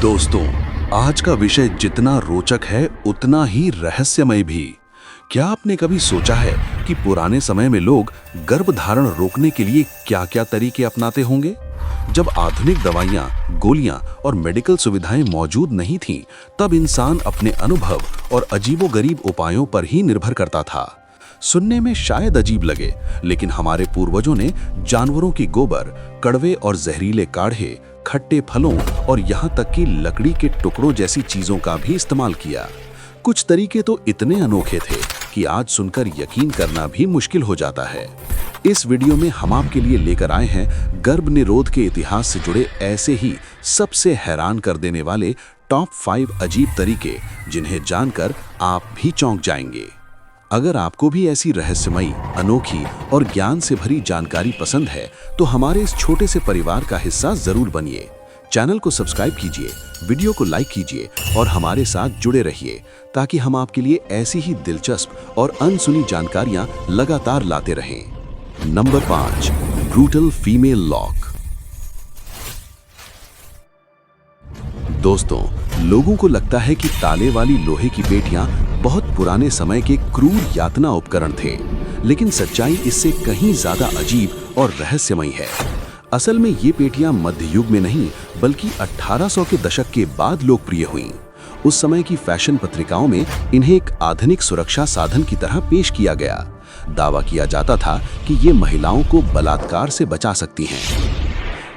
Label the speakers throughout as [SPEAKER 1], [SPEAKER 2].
[SPEAKER 1] दोस्तों, आज का विषय जितना रोचक है उतना ही रहस्यमय भी। क्या आपने कभी सोचा है कि पुराने समय में लोग गर्भधारण रोकने के लिए क्या-क्या तरीके अपनाते होंगे? जब आधुनिक दवाइयाँ, गोलियाँ और मेडिकल सुविधाएं मौजूद नहीं थीं, तब इंसान अपने अनुभव और अजीबोगरीब उपायों पर ही निर्भर करता था। सुनने में शायद अजीब लगे, लेकिन हमारे पूर्वजों ने जानवरों की गोबर, कड़वे और जहरीले काढ़े, खट्टे फलों और यहाँ तक कि लकड़ी के टुकड़ों जैसी चीजों का भी इस्तेमाल किया। कुछ तरीके तो इतने अनोखे थे कि आज सुनकर यकीन करना भी मुश्किल हो जाता है। इस वीडियो में हम आपके लिए लेकर आए हैं गर्भ निरोध के इतिहास से जुड़े ऐसे ही सबसे हैरान कर देने वाले टॉप 5 अजीब तरीके, जिन्हें जानकर आप भी चौंक जाएंगे। अगर आपको भी ऐसी रहस्यमयी, अनोखी और ज्ञान से भरी जानकारी पसंद है, तो हमारे इस छोटे से परिवार का हिस्सा जरूर बनिए। चैनल को सब्सक्राइब कीजिए, वीडियो को लाइक कीजिए और हमारे साथ जुड़े रहिए, ताकि हम आपके लिए ऐसी ही दिलचस्प और अनसुनी जानकारियां लगातार लाते रहें। Number 5, brutal female lock. दोस्तों, लोगों को लगता है कि ताले वाली लोहे की पेटियां बहुत पुराने समय के क्रूर यातना उपकरण थे, लेकिन सच्चाई इससे कहीं ज्यादा अजीब और रहस्यमयी है। असल में ये पेटियां मध्य युग में नहीं, बल्कि 1800 के दशक के बाद लोकप्रिय हुईं। उस समय की फैशन पत्रिकाओं में इन्हें एक आधुनिक सुरक्षा साधन की तरह पेश किया गया। दावा किया जाता था कि ये महिलाओं को बलात्कार से बचा सकती हैं।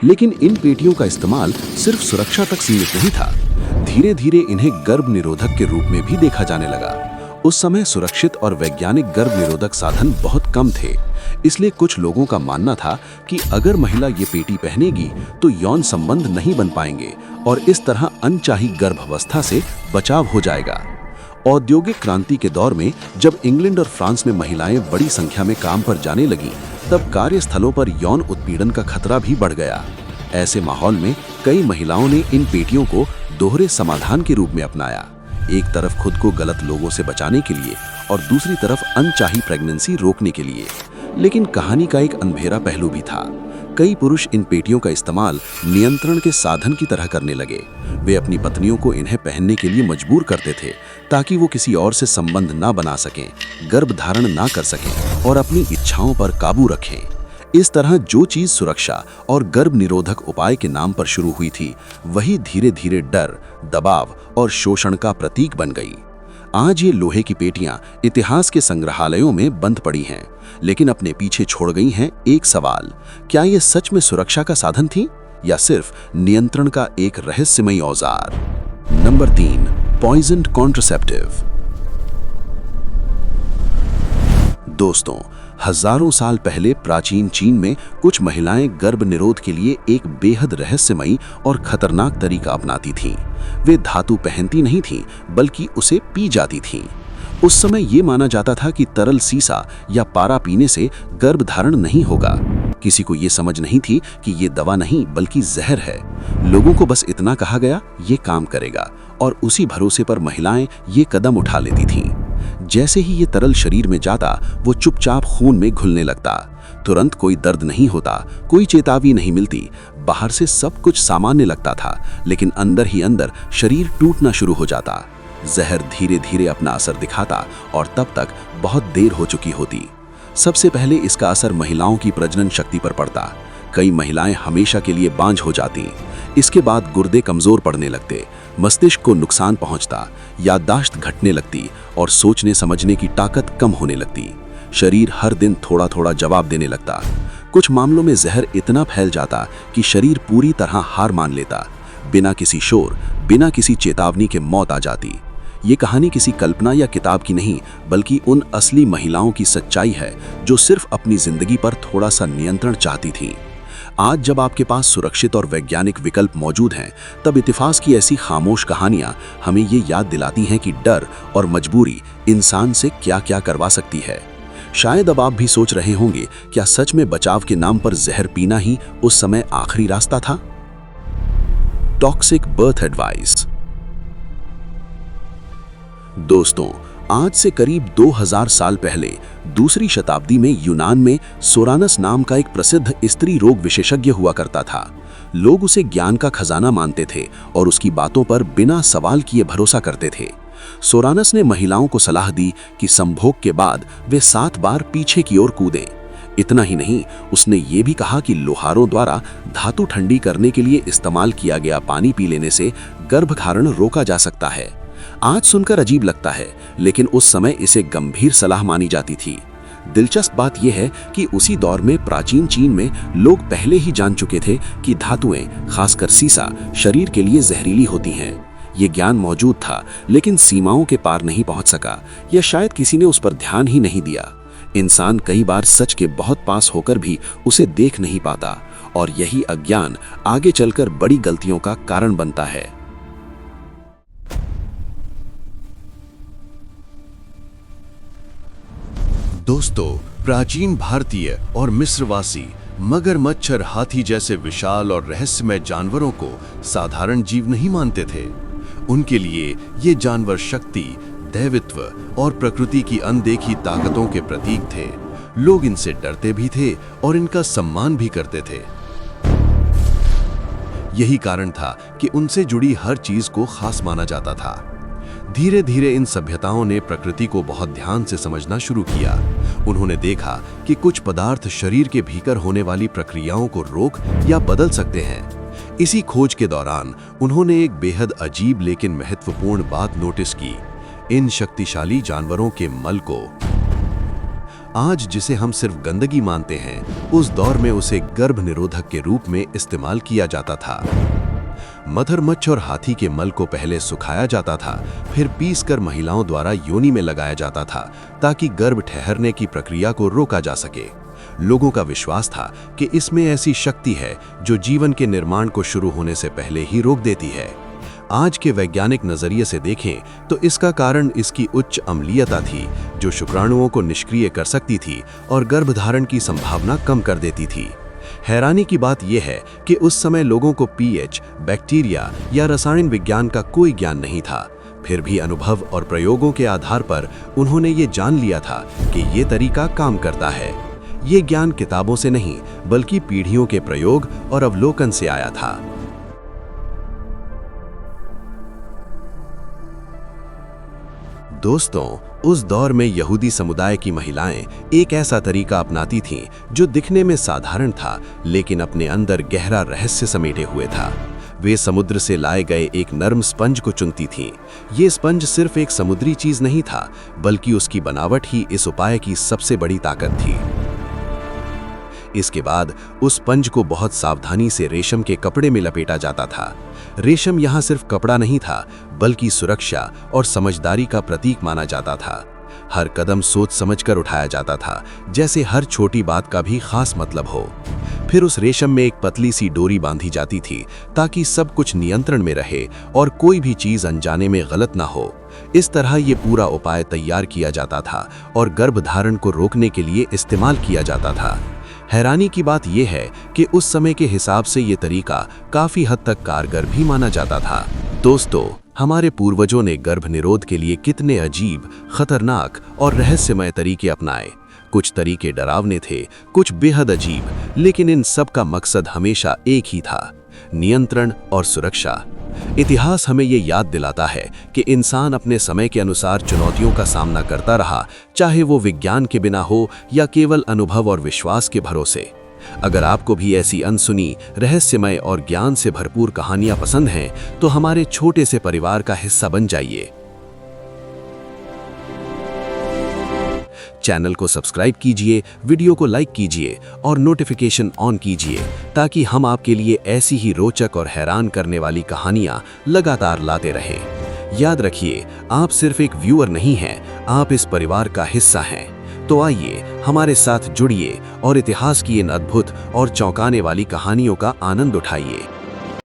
[SPEAKER 1] लेकिन इन पेटियों का इस्तेमाल सिर्फ सुरक्षा तक सीमित नहीं था। धीरे धीरे इन्हें गर्भ निरोधक के रूप में भी देखा जाने लगा। उस समय सुरक्षित और वैज्ञानिक गर्भ निरोधक साधन बहुत कम थे, इसलिए कुछ लोगों का मानना था कि अगर महिला ये पेटी पहनेगी तो यौन संबंध नहीं बन पाएंगे और इस तरह अनचाही गर्भावस्था से बचाव हो जाएगा। औद्योगिक क्रांति के दौर में जब इंग्लैंड और फ्रांस में महिलाएं बड़ी संख्या में काम पर जाने लगी, तब कार्यस्थलों पर यौन उत्पीड़न का खतरा भी बढ़ गया। ऐसे माहौल में कई महिलाओं ने इन पेटियों को दोहरे समाधान के रूप में अपनाया। एक तरफ खुद को गलत लोगों से बचाने के लिए और दूसरी तरफ अनचाही प्रेगनेंसी रोकने के लिए। लेकिन कहानी का एक अनभेरा पहलू भी था। कई पुरुष इन पेटियों का इस्तेमाल नियंत्रण के साधन की तरह करने लगे। वे अपनी पत्नियों को इन्हें पहनने के लिए मजबूर करते थे, ताकि वो किसी और से संबंध ना बना सकें, गर्भधारण ना कर सकें और अपनी इच्छाओं पर काबू रखें। इस तरह जो चीज सुरक्षा और गर्भ निरोधक उपाय के नाम पर शुरू हुई थी, वही धीरे धीरे डर, दबाव और शोषण का प्रतीक बन गई। आज ये लोहे की पेटियां इतिहास के संग्रहालयों में बंद पड़ी हैं, लेकिन अपने पीछे छोड़ गई हैं एक सवाल: क्या ये सच में सुरक्षा का साधन थी या सिर्फ नियंत्रण का एक रहस्यमयी औजार? Number 3, poisoned contraceptive. दोस्तों, हजारों साल पहले प्राचीन चीन में कुछ महिलाएं गर्भ निरोध के लिए एक बेहद रहस्यमयी और खतरनाक तरीका अपनाती थीं। वे धातु पहनती नहीं थीं, बल्कि उसे पी जाती थीं। उस समय ये माना जाता था कि तरल सीसा या पारा पीने से गर्भधारण नहीं होगा। किसी को ये समझ नहीं थी कि ये दवा नहीं बल्कि जहर है। लोगों को बस इतना कहा गया, ये काम करेगा, और उसी भरोसे पर महिलाएं ये कदम उठा लेती थीं। जैसे ही ये तरल शरीर में जाता, वो चुपचाप खून में घुलने लगता। तुरंत कोई दर्द नहीं होता, कोई चेतावनी नहीं मिलती। बाहर से सब कुछ सामान्य लगता था, लेकिन अंदर ही अंदर शरीर टूटना शुरू हो जाता। जहर धीरे धीरे अपना असर दिखाता और तब तक बहुत देर हो चुकी होती। सबसे पहले इसका असर महिलाओं की प्रजनन शक्ति पर पड़ता। कई महिलाएं हमेशा के लिए बांझ हो जाती। इसके बाद गुर्दे कमजोर पड़ने लगते, मस्तिष्क को नुकसान पहुंचता, याददाश्त घटने लगती और सोचने समझने की ताकत कम होने लगती। शरीर हर दिन थोड़ा थोड़ा जवाब देने लगता। कुछ मामलों में जहर इतना फैल जाता कि शरीर पूरी तरह हार मान लेता। बिना किसी शोर, बिना किसी चेतावनी के मौत आ जाती। ये कहानी किसी कल्पना या किताब की नहीं, बल्कि उन असली महिलाओं की सच्चाई है जो सिर्फ अपनी जिंदगी पर थोड़ा सा नियंत्रण चाहती थीं। आज जब आपके पास सुरक्षित और वैज्ञानिक विकल्प मौजूद हैं, तब इतिहास की ऐसी खामोश कहानियां हमें ये याद दिलाती हैं कि डर और मजबूरी इंसान से क्या क्या करवा सकती है। शायद अब आप भी सोच रहे होंगे, क्या सच में बचाव के नाम पर जहर पीना ही उस समय आखिरी रास्ता था? Toxic birth advice. दोस्तों, आज से करीब 2000 साल पहले दूसरी शताब्दी में यूनान में सोरानस नाम का एक प्रसिद्ध स्त्री रोग विशेषज्ञ हुआ करता था। लोग उसे ज्ञान का खजाना मानते थे और उसकी बातों पर बिना सवाल किए भरोसा करते थे। सोरानस ने महिलाओं को सलाह दी कि संभोग के बाद वे 7 बार पीछे की ओर कूदें। इतना ही नहीं, उसने ये भी कहा कि लोहारों द्वारा धातु ठंडी करने के लिए इस्तेमाल किया गया पानी पी लेने से गर्भधारण रोका जा सकता है। आज सुनकर अजीब लगता है, लेकिन उस समय इसे गंभीर सलाह मानी जाती थी। दिलचस्प बात यह है कि उसी दौर में प्राचीन चीन में लोग पहले ही जान चुके थे कि धातुएं, खासकर सीसा, शरीर के लिए जहरीली होती हैं। ये ज्ञान मौजूद था, लेकिन सीमाओं के पार नहीं पहुंच सका, या शायद किसी ने उस पर ध्यान ही नहीं दिया। इंसान कई बार सच के बहुत पास होकर भी उसे देख नहीं पाता, और यही अज्ञान आगे चलकर बड़ी गलतियों का कारण बनता है।
[SPEAKER 2] दोस्तों, प्राचीन भारतीय और मिस्रवासी मगरमच्छ और हाथी जैसे विशाल और रहस्यमय जानवरों को साधारण जीव नहीं मानते थे। उनके लिए ये जानवर शक्ति, दैवित्व और प्रकृति की अनदेखी ताकतों के प्रतीक थे। लोग इनसे डरते भी थे और इनका सम्मान भी करते थे। यही कारण था कि उनसे जुड़ी हर चीज को खास माना जाता था। धीरे धीरे इन सभ्यताओं ने प्रकृति को बहुत ध्यान से समझना शुरू किया। उन्होंने देखा कि कुछ पदार्थ शरीर के भीतर होने वाली प्रक्रियाओं को रोक या बदल सकते हैं। इसी खोज के दौरान उन्होंने एक बेहद अजीब लेकिन महत्वपूर्ण बात नोटिस की। इन शक्तिशाली जानवरों के मल को, आज जिसे हम सिर्फ गंदगी मानते हैं, उस दौर में उसे गर्भ निरोधक के रूप में इस्तेमाल किया जाता था। मगरमच्छ और हाथी के मल को पहले सुखाया जाता था, फिर पीसकर महिलाओं द्वारा योनि में लगाया जाता था ताकि गर्भ ठहरने की प्रक्रिया को रोका जा सके। लोगों का विश्वास था कि इसमें ऐसी शक्ति है जो जीवन के निर्माण को शुरू होने से पहले ही रोक देती है। आज के वैज्ञानिक नजरिए से देखें तो इसका कारण इसकी उच्च अम्लीयता थी, जो शुक्राणुओं को निष्क्रिय कर सकती थी और गर्भधारण की संभावना कम कर देती थी। हैरानी की बात यह है कि उस समय लोगों को पीएच, बैक्टीरिया या रसायन विज्ञान का कोई ज्ञान नहीं था। फिर भी अनुभव और प्रयोगों के आधार पर उन्होंने ये जान लिया था कि ये तरीका काम करता है। ये ज्ञान किताबों से नहीं, बल्कि पीढ़ियों के प्रयोग और अवलोकन से आया था। दोस्तों, उस दौर में यहूदी समुदाय की महिलाएं एक ऐसा तरीका अपनाती थीं जो दिखने में साधारण था, लेकिन अपने अंदर गहरा रहस्य समेटे हुए था। वे समुद्र से लाए गए एक नर्म स्पंज को चुनती थीं। ये स्पंज सिर्फ एक समुद्री चीज नहीं था, बल्कि उसकी बनावट ही इस उपाय की सबसे बड़ी ताकत थी। इसके बाद उस स्पंज को बहुत सावधानी से रेशम के कपड़े में लपेटा जाता था। रेशम यहाँ सिर्फ कपड़ा नहीं था, बल्कि सुरक्षा और समझदारी का प्रतीक माना जाता था। हर कदम सोच समझकर उठाया जाता था, जैसे हर छोटी बात का भी खास मतलब हो। फिर उस रेशम में एक पतली सी डोरी बांधी जाती थी ताकि सब कुछ नियंत्रण में रहे और कोई भी चीज अनजाने में गलत ना हो। इस तरह ये पूरा उपाय तैयार किया जाता था और गर्भधारण को रोकने के लिए इस्तेमाल किया जाता था। हैरानी की बात यह है कि उस समय के हिसाब से ये तरीका काफी हद तक कारगर भी माना जाता था। दोस्तों, हमारे पूर्वजों ने गर्भ निरोध के लिए कितने अजीब, खतरनाक और रहस्यमय तरीके अपनाए। कुछ तरीके डरावने थे, कुछ बेहद अजीब, लेकिन इन सब का मकसद हमेशा एक ही था: नियंत्रण और सुरक्षा। इतिहास हमें ये याद दिलाता है कि इंसान अपने समय के अनुसार चुनौतियों का सामना करता रहा, चाहे वो विज्ञान के बिना हो या केवल अनुभव और विश्वास के भरोसे। अगर आपको भी ऐसी अनसुनी, रहस्यमय और ज्ञान से भरपूर कहानियां पसंद हैं, तो हमारे छोटे से परिवार का हिस्सा बन जाइए। चैनल को सब्सक्राइब कीजिए, वीडियो को लाइक कीजिए और नोटिफिकेशन ऑन कीजिए, ताकि हम आपके लिए ऐसी ही रोचक और हैरान करने वाली कहानियां लगातार लाते रहें। याद रखिए, आप सिर्फ एक व्यूअर नहीं हैं, आप इस परिवार का हिस्सा हैं। तो आइए हमारे साथ जुड़िए और इतिहास की इन अद्भुत और चौंकाने वाली कहानियों का आनंद उठाइए।